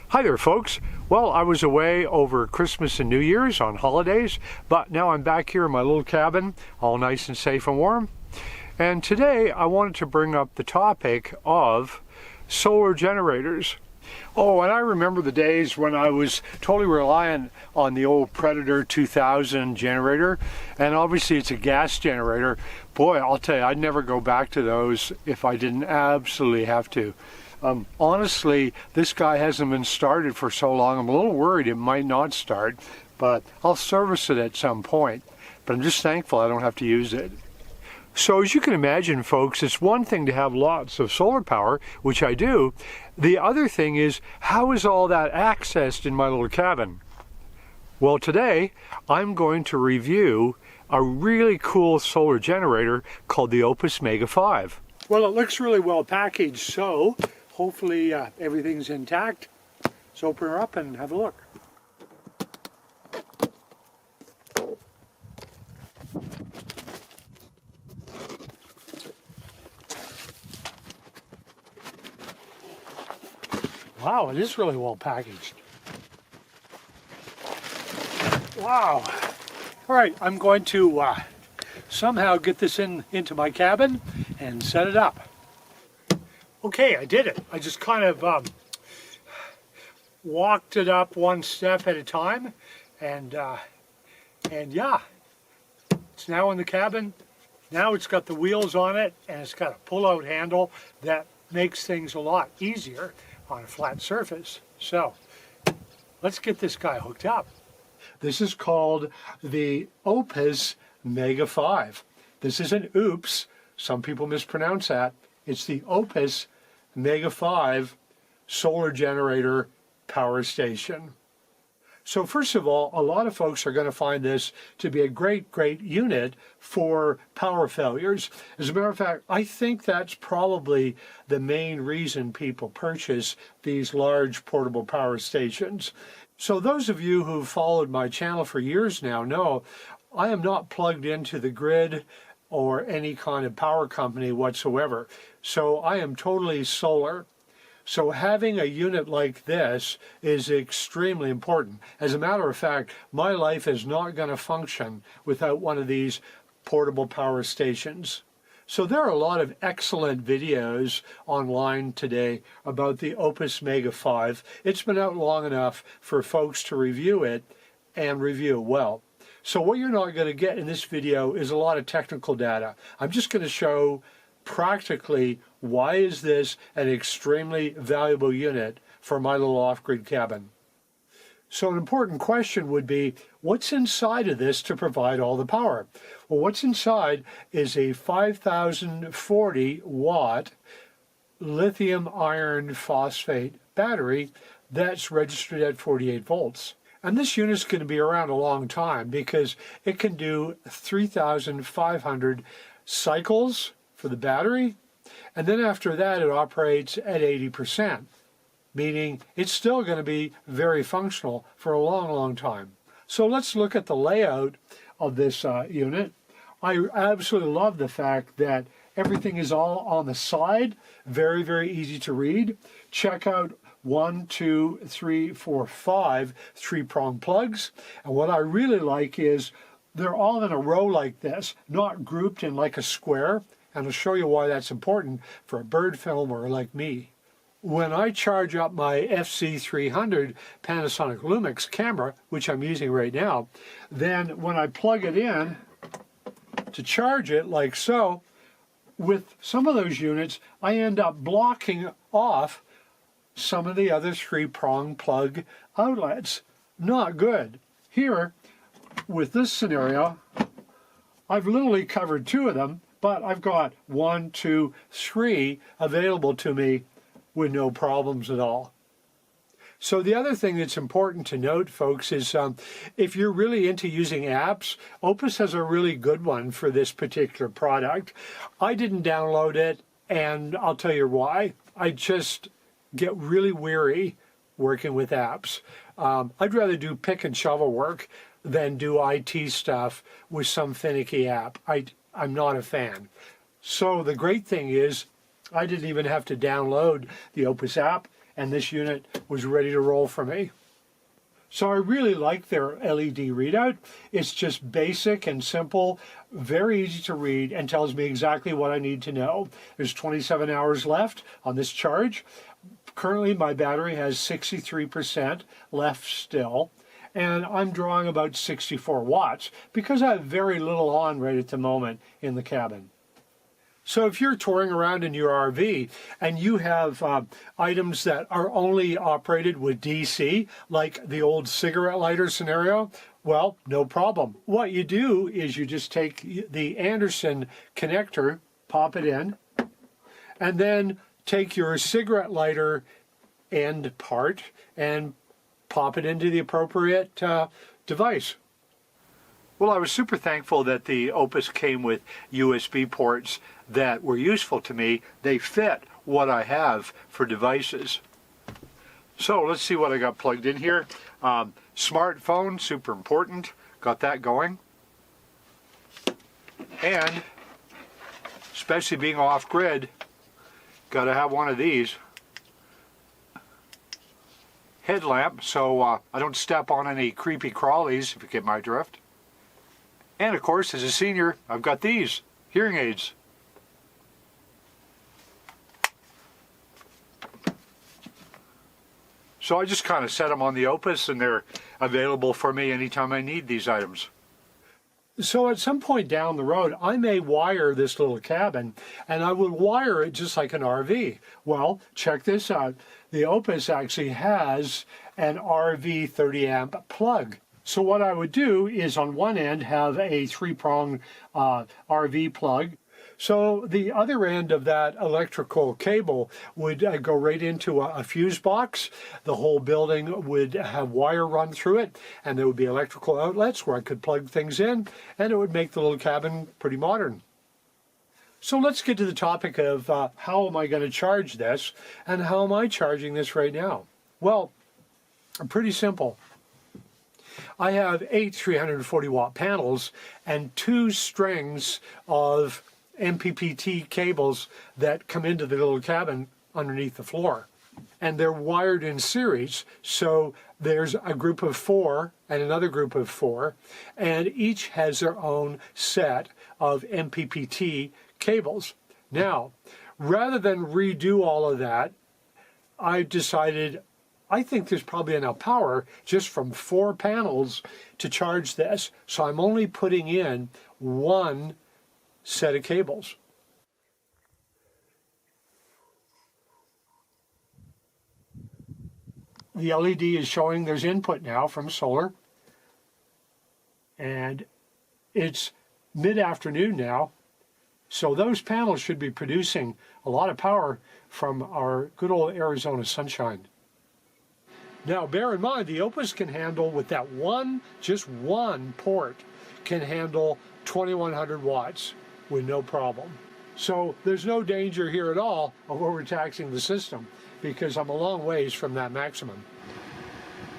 Hi there, folks. Well, I was away over Christmas and New Year's on holidays, but now I'm back here in my little cabin, all nice and safe and warm. And today I wanted to bring up the topic of solar generators. Oh, and I remember the days when I was totally reliant on the old Predator 2000 generator, and obviously it's a gas generator. Boy, I'll tell you, I'd never go back to those if I didn't absolutely have to. Honestly, this guy hasn't been started for so long, I'm a little worried it might not start, but I'll service it at some point. But I'm just thankful I don't have to use it. So as you can imagine, folks, it's one thing to have lots of solar power, which I do. The other thing is, how is all that accessed in my little cabin? Well, today I'm going to review a really cool solar generator called the Oupes Mega 5. Well, it looks really well packaged, so hopefully everything's intact. Let's open her up and have a look. Wow, it is really well packaged. Wow. All right, I'm going to somehow get this into my cabin and set it up. Okay, I did it. I just kind of walked it up one step at a time, and yeah, it's now in the cabin. Now it's got the wheels on it, and it's got a pull-out handle that makes things a lot easier on a flat surface. So let's get this guy hooked up. This is called the Oupes Mega 5. This is an Oupes. Some people mispronounce that. It's the Oupes Mega 5 solar generator power station. So first of all, a lot of folks are going to find this to be a great unit for power failures. As a matter of fact, I think that's probably the main reason people purchase these large portable power stations. So those of you who've followed my channel for years now know I am not plugged into the grid or any kind of power company whatsoever. So I am totally solar. So having a unit like this is extremely important. As a matter of fact, my life is not going to function without one of these portable power stations. So there are a lot of excellent videos online today about the Oupes Mega 5. It's been out long enough for folks to review it and review it well. So what you're not going to get in this video is a lot of technical data. I'm just going to show practically why is this an extremely valuable unit for my little off-grid cabin. So an important question would be, what's inside of this to provide all the power? Well, what's inside is a 5040 watt lithium iron phosphate battery that's registered at 48 volts. And this unit's going to be around a long time because it can do 3,500 cycles for the battery, and then after that it operates at 80%, meaning it's still going to be very functional for a long time. So let's look at the layout of this unit. I absolutely love the fact that everything is all on the side, very easy to read. Check out 1, 2, 3, 4, 5 three-prong plugs. And what I really like is they're all in a row like this, not grouped in like a square. And I'll show you why that's important for a bird filmer like me. When I charge up my FC300 Panasonic Lumix camera, which I'm using right now, then when I plug it in to charge it like so, with some of those units, I end up blocking off some of the other three-prong plug outlets. Not good. Here, with this scenario, I've literally covered 2 of them, but I've got 1, 2, 3 available to me with no problems at all. So the other thing that's important to note, folks, is if you're really into using apps, Oupes has a really good one for this particular product. I didn't download it, and I'll tell you why. I just get really weary working with apps. I'd rather do pick and shovel work than do IT stuff with some finicky app. I'm not a fan. So the great thing is I didn't even have to download the Oupes app, and this unit was ready to roll for me. So I really like their LED readout. It's just basic and simple, very easy to read, and tells me exactly what I need to know. There's 27 hours left on this charge. Currently my battery has 63% left still, and I'm drawing about 64 watts because I have very little on right at the moment in the cabin. So if you're touring around in your RV and you have items that are only operated with DC, like the old cigarette lighter scenario, well, no problem. What you do is you just take the Anderson connector, pop it in, and then take your cigarette lighter end part and pop it into the appropriate device. Well, I was super thankful that the Oupes came with USB ports that were useful to me. They fit what I have for devices. So let's see what I got plugged in here. Smartphone, super important. Got that going. And especially being off-grid, got to have one of these. Headlamp, so I don't step on any creepy crawlies, if you get my drift. And of course, as a senior, I've got these hearing aids. So I just kind of set them on the Oupes, and they're available for me anytime I need these items. So at some point down the road, I may wire this little cabin, and I will wire it just like an RV. Well, check this out. The Oupes actually has an RV 30 amp plug. So what I would do is on one end have a 3-prong RV plug. So the other end of that electrical cable would go right into a fuse box. The whole building would have wire run through it, and there would be electrical outlets where I could plug things in, and it would make the little cabin pretty modern. So let's get to the topic of how am I going to charge this, and how am I charging this right now? Well, pretty simple. I have 8 340 watt panels and 2 strings of MPPT cables that come into the little cabin underneath the floor. And they're wired in series, so there's a group of 4 and another group of 4, and each has their own set of MPPT cables. Now, rather than redo all of that, I decided I think there's probably enough power just from 4 panels to charge this, so I'm only putting in 1 set of cables. The LED is showing there's input now from solar, and it's mid-afternoon now, so those panels should be producing a lot of power from our good old Arizona sunshine. Now bear in mind, the Oupes can handle, with that just one port, can handle 2100 watts with no problem. So there's no danger here at all of overtaxing the system, because I'm a long ways from that maximum.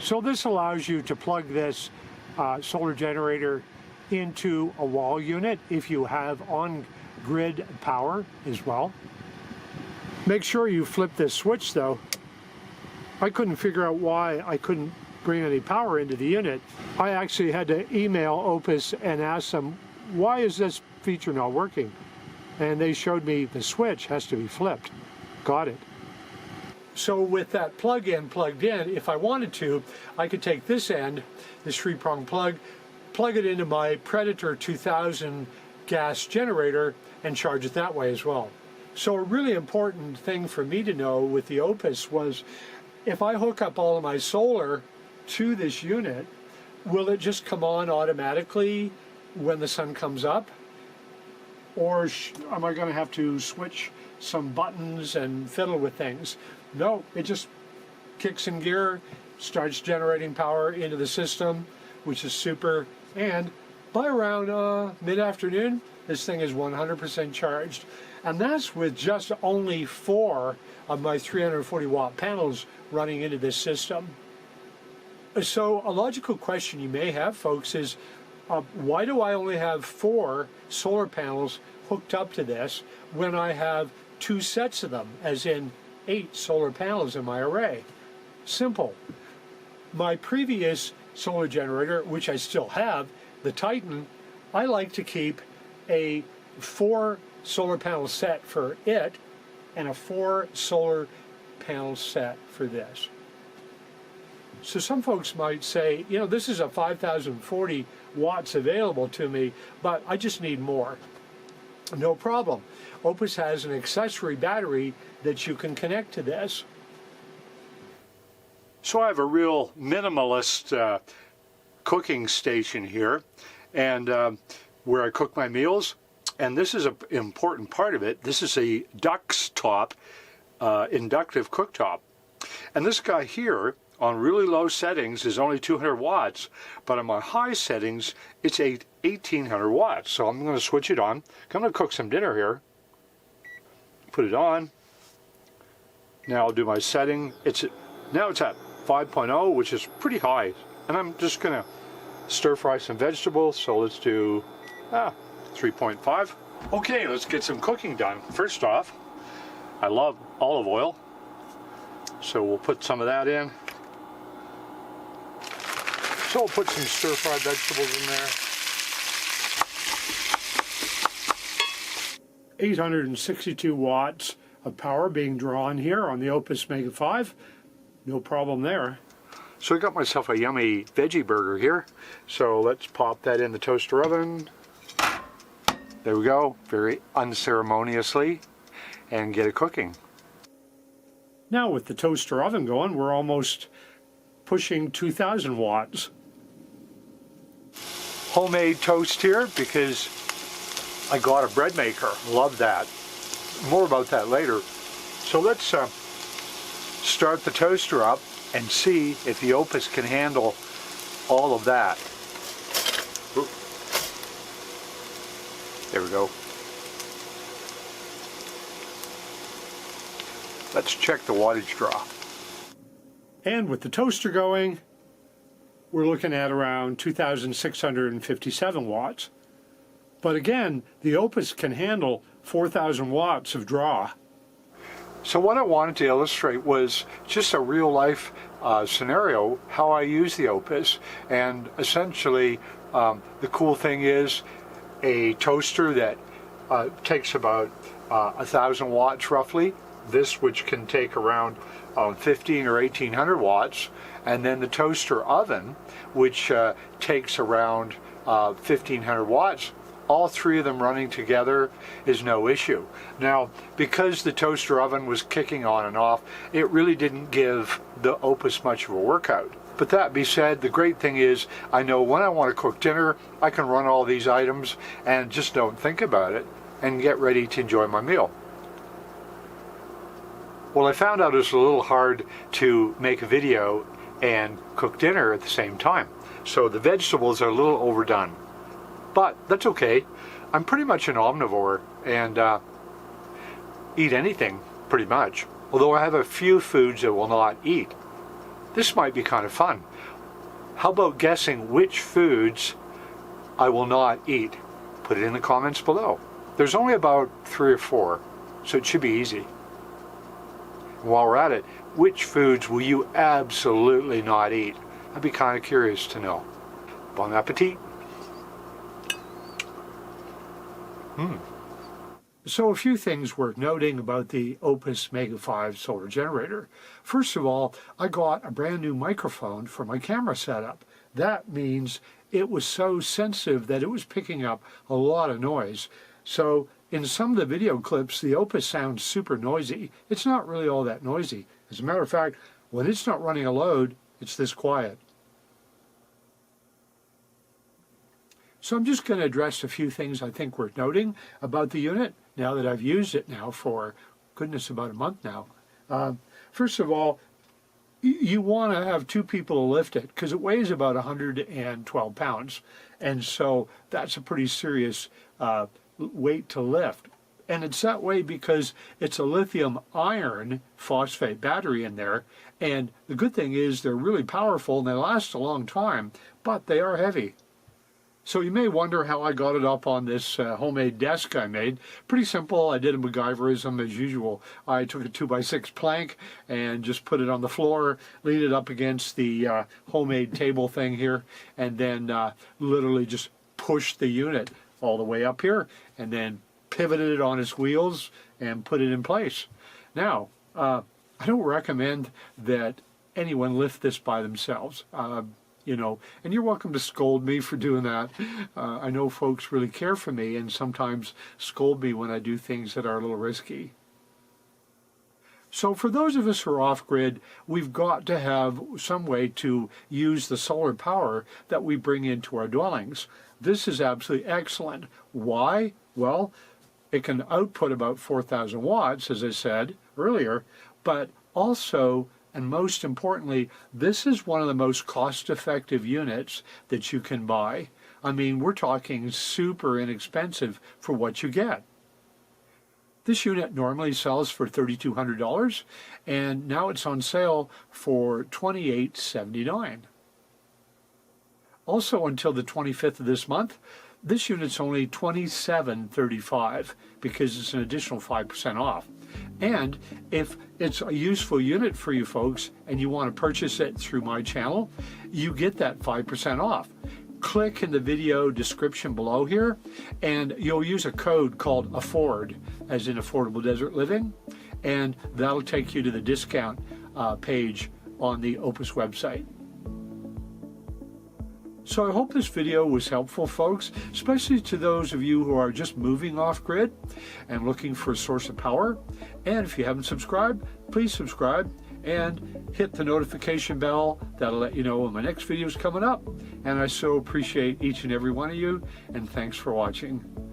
So this allows you to plug this solar generator into a wall unit if you have on-grid power as well. Make sure you flip this switch though. I couldn't figure out why I couldn't bring any power into the unit. I actually had to email Oupes and ask them, why is this feature not working? And they showed me the switch has to be flipped. Got it. So with that plug-in plugged in, if I wanted to, I could take this end, this 3-prong plug it into my Predator 2000 gas generator and charge it that way as well. So a really important thing for me to know with the Oupes was, if I hook up all of my solar to this unit, will it just come on automatically when the sun comes up? Or am I going to have to switch some buttons and fiddle with things? No, it just kicks in gear, starts generating power into the system, which is super. And by around mid-afternoon, this thing is 100% charged. And that's with just only 4 of my 340 watt panels running into this system. So a logical question you may have, folks, is why do I only have 4 solar panels hooked up to this when I have 2 sets of them, as in 8 solar panels in my array. Simple. My previous solar generator, which I still have, the Titan, I like to keep a 4 solar panel set for it and a 4 solar panel set for this. So some folks might say, you know, this is a 5,040 watts available to me, but I just need more. No problem. Oupes has an accessory battery that you can connect to this. So I have a real minimalist cooking station here, and where I cook my meals. And this is an important part of it. This is a Dux top, inductive cooktop. And this guy here, on really low settings, is only 200 watts, but on my high settings, it's 1,800 watts. So I'm going to switch it on. I'm going to cook some dinner here. Put it on. Now I'll do my setting. Now it's at 5.0, which is pretty high. And I'm just going to stir fry some vegetables. So let's do 3.5. Okay, let's get some cooking done. First off, I love olive oil, so we'll put some of that in. So we'll put some stir-fried vegetables in there. 862 watts of power being drawn here on the Oupes Mega 5. No problem there. So I got myself a yummy veggie burger here. So let's pop that in the toaster oven. There we go, very unceremoniously, and get it cooking. Now with the toaster oven going, we're almost pushing 2,000 watts. Homemade toast here because I got a bread maker. Love that. More about that later. So let's start the toaster up and see if the Oupes can handle all of that. Ooh. There we go. Let's check the wattage draw. And with the toaster going, we're looking at around 2,657 watts. But again, the Oupes can handle 4,000 watts of draw. So what I wanted to illustrate was just a real life scenario, how I use the Oupes. And essentially, the cool thing is a toaster that takes about 1,000 watts roughly. This, which can take around 15 or 1,800 watts, and then the toaster oven, which takes around 1,500 watts. All three of them running together is no issue. Now, because the toaster oven was kicking on and off, it really didn't give the Oupes much of a workout. But that being said, the great thing is I know when I want to cook dinner, I can run all these items and just don't think about it and get ready to enjoy my meal. Well, I found out it was a little hard to make a video and cook dinner at the same time. So the vegetables are a little overdone. But that's okay. I'm pretty much an omnivore and eat anything, pretty much. Although I have a few foods I will not eat. This might be kind of fun. How about guessing which foods I will not eat? Put it in the comments below. There's only about 3 or 4, so it should be easy. While we're at it, which foods will you absolutely not eat? I'd be kind of curious to know. Bon appetit. So a few things worth noting about the Oupes Mega 5 solar generator. First of all, I got a brand new microphone for my camera setup. That means it was so sensitive that it was picking up a lot of noise. So in some of the video clips, the Oupes sounds super noisy. It's not really all that noisy. As a matter of fact, when it's not running a load, it's this quiet. So I'm just going to address a few things I think worth noting about the unit now that I've used it now for, goodness, about a month now. First of all, you want to have 2 people to lift it because it weighs about 112 pounds. And so that's a pretty serious weight to lift. And it's that way because it's a lithium iron phosphate battery in there. And the good thing is they're really powerful and they last a long time, but they are heavy. So you may wonder how I got it up on this homemade desk I made. Pretty simple. I did a MacGyverism as usual. I took a 2x6 plank and just put it on the floor, leaned it up against the homemade table thing here, and then literally just pushed the unit all the way up here, and then pivoted it on its wheels and put it in place. Now, I don't recommend that anyone lift this by themselves. You know, and you're welcome to scold me for doing that. I know folks really care for me and sometimes scold me when I do things that are a little risky. So for those of us who are off-grid, we've got to have some way to use the solar power that we bring into our dwellings. This is absolutely excellent. Why? Well, it can output about 4,000 watts, as I said earlier, but also, and most importantly, this is one of the most cost-effective units that you can buy. I mean, we're talking super inexpensive for what you get. This unit normally sells for $3,200, and now it's on sale for $2,879. Also, until the 25th of this month, this unit's only $27.35 because it's an additional 5% off. And if it's a useful unit for you folks and you want to purchase it through my channel, you get that 5% off. Click in the video description below here and you'll use a code called AFFORD, as in Affordable Desert Living, and that'll take you to the discount page on the Oupes website. So I hope this video was helpful, folks, especially to those of you who are just moving off-grid and looking for a source of power. And if you haven't subscribed, please subscribe and hit the notification bell. That'll let you know when my next video is coming up. And I so appreciate each and every one of you, and thanks for watching.